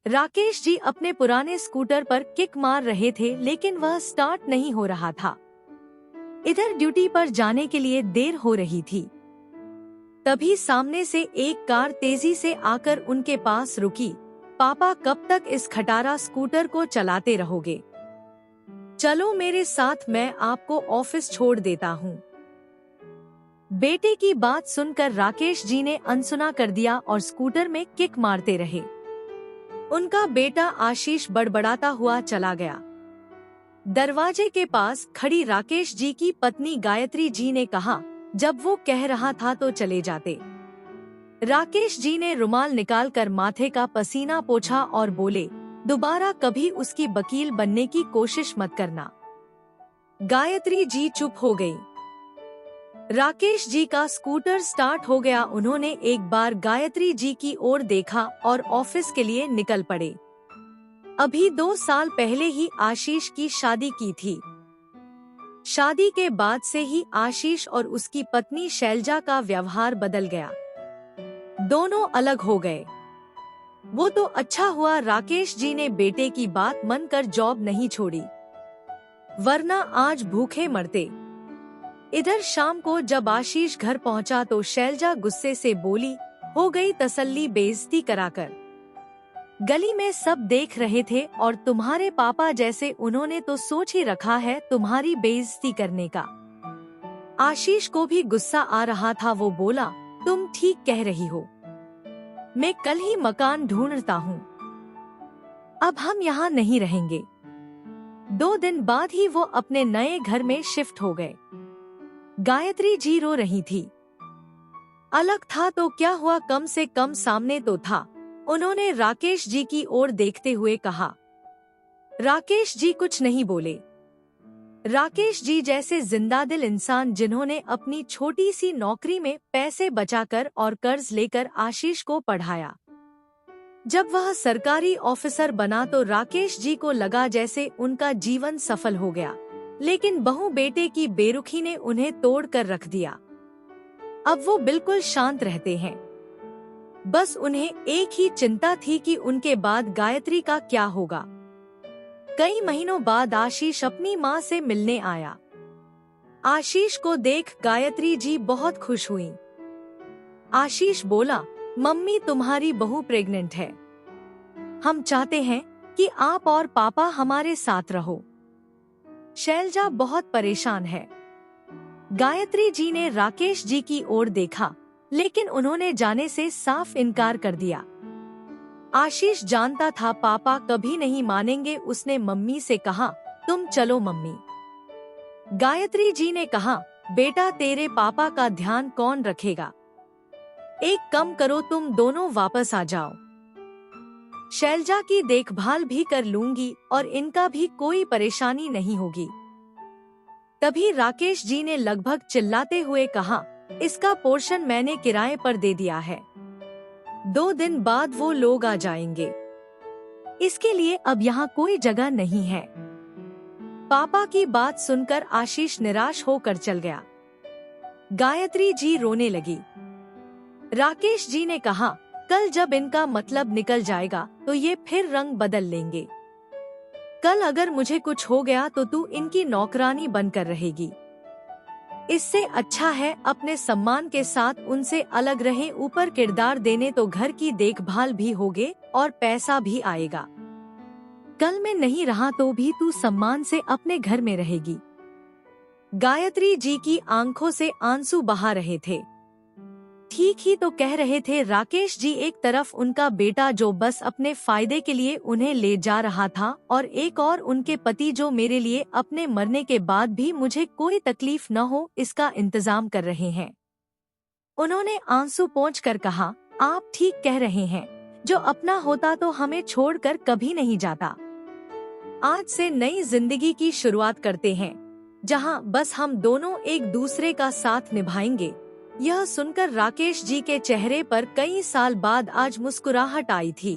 राकेश जी अपने पुराने स्कूटर पर किक मार रहे थे, लेकिन वह स्टार्ट नहीं हो रहा था। इधर ड्यूटी पर जाने के लिए देर हो रही थी। तभी सामने से एक कार तेजी से आकर उनके पास रुकी। पापा, कब तक इस खटारा स्कूटर को चलाते रहोगे? चलो मेरे साथ, मैं आपको ऑफिस छोड़ देता हूँ। बेटे की बात सुनकर राकेश जी ने अनसुना कर दिया और स्कूटर में किक मारते रहे। उनका बेटा आशीष बड़बड़ाता हुआ चला गया। दरवाजे के पास खड़ी राकेश जी की पत्नी गायत्री जी ने कहा, जब वो कह रहा था तो चले जाते। राकेश जी ने रुमाल निकालकर माथे का पसीना पोंछा और बोले, दोबारा कभी उसकी वकील बनने की कोशिश मत करना। गायत्री जी चुप हो गई। राकेश जी का स्कूटर स्टार्ट हो गया। उन्होंने एक बार गायत्री जी की ओर देखा और ऑफिस के लिए निकल पड़े। अभी 2 साल पहले ही आशीष की शादी की थी। शादी के बाद से ही आशीष और उसकी पत्नी शैलजा का व्यवहार बदल गया। दोनों अलग हो गए। वो तो अच्छा हुआ राकेश जी ने बेटे की बात मानकर जॉब नहीं छोड़ी, वरना आज भूखे मरते। इधर शाम को जब आशीष घर पहुंचा तो शैलजा गुस्से से बोली, हो गई तसल्ली बेइज्जती कराकर। गली में सब देख रहे थे और तुम्हारे पापा जैसे उन्होंने तो सोच ही रखा है तुम्हारी बेइज्जती करने का। आशीष को भी गुस्सा आ रहा था। वो बोला, तुम ठीक कह रही हो, मैं कल ही मकान ढूंढता हूँ। अब हम यहाँ नहीं रहेंगे। 2 दिन बाद ही वो अपने नए घर में शिफ्ट हो गए। गायत्री जी रो रही थी। अलग था तो क्या हुआ, कम से कम सामने तो था। उन्होंने राकेश जी की ओर देखते हुए कहा। राकेश जी कुछ नहीं बोले। राकेश जी जैसे जिंदादिल इंसान जिन्होंने अपनी छोटी सी नौकरी में पैसे बचाकर और कर्ज लेकर आशीष को पढ़ाया। जब वह सरकारी ऑफिसर बना तो राकेश जी को लगा जैसे उनका जीवन सफल हो गया, लेकिन बहू बेटे की बेरुखी ने उन्हें तोड़ कर रख दिया। अब वो बिल्कुल शांत रहते हैं। बस उन्हें एक ही चिंता थी कि उनके बाद गायत्री का क्या होगा। कई महीनों बाद आशीष अपनी माँ से मिलने आया। आशीष को देख गायत्री जी बहुत खुश हुई। आशीष बोला, मम्मी तुम्हारी बहू प्रेग्नेंट है। हम चाहते हैं कि आप और पापा हमारे साथ रहो। शैलजा बहुत परेशान है। गायत्री जी ने राकेश जी की ओर देखा, लेकिन उन्होंने जाने से साफ इनकार कर दिया। आशीष जानता था पापा कभी नहीं मानेंगे। उसने मम्मी से कहा, तुम चलो मम्मी। गायत्री जी ने कहा, बेटा तेरे पापा का ध्यान कौन रखेगा? एक कम करो, तुम दोनों वापस आ जाओ। शैलजा की देखभाल भी कर लूंगी और इनका भी कोई परेशानी नहीं होगी। तभी राकेश जी ने लगभग चिल्लाते हुए कहा, इसका पोर्शन मैंने किराए पर दे दिया है। 2 दिन बाद वो लोग आ जाएंगे। इसके लिए अब यहाँ कोई जगह नहीं है। पापा की बात सुनकर आशीष निराश होकर चल गया। गायत्री जी रोने लगी। राकेश जी ने कहा, कल जब इनका मतलब निकल जाएगा तो ये फिर रंग बदल लेंगे। कल अगर मुझे कुछ हो गया तो तू इनकी नौकरानी बनकर रहेगी। इससे अच्छा है अपने सम्मान के साथ उनसे अलग रहे। ऊपर किरदार देने तो घर की देखभाल भी होगे और पैसा भी आएगा। कल मैं नहीं रहा तो भी तू सम्मान से अपने घर में रहेगी। गायत्री जी की आंखों से आंसू बहा रहे थे। ठीक ही तो कह रहे थे राकेश जी। एक तरफ उनका बेटा जो बस अपने फायदे के लिए उन्हें ले जा रहा था, और एक और उनके पति जो मेरे लिए अपने मरने के बाद भी मुझे कोई तकलीफ न हो इसका इंतजाम कर रहे हैं। उन्होंने आंसू पोंछकर कहा, आप ठीक कह रहे हैं। जो अपना होता तो हमें छोड़कर कभी नहीं जाता। आज से नई जिंदगी की शुरुआत करते हैं, जहां बस हम दोनों एक दूसरे का साथ निभाएंगे। यह सुनकर राकेश जी के चेहरे पर कई साल बाद आज मुस्कुराहट आई थी।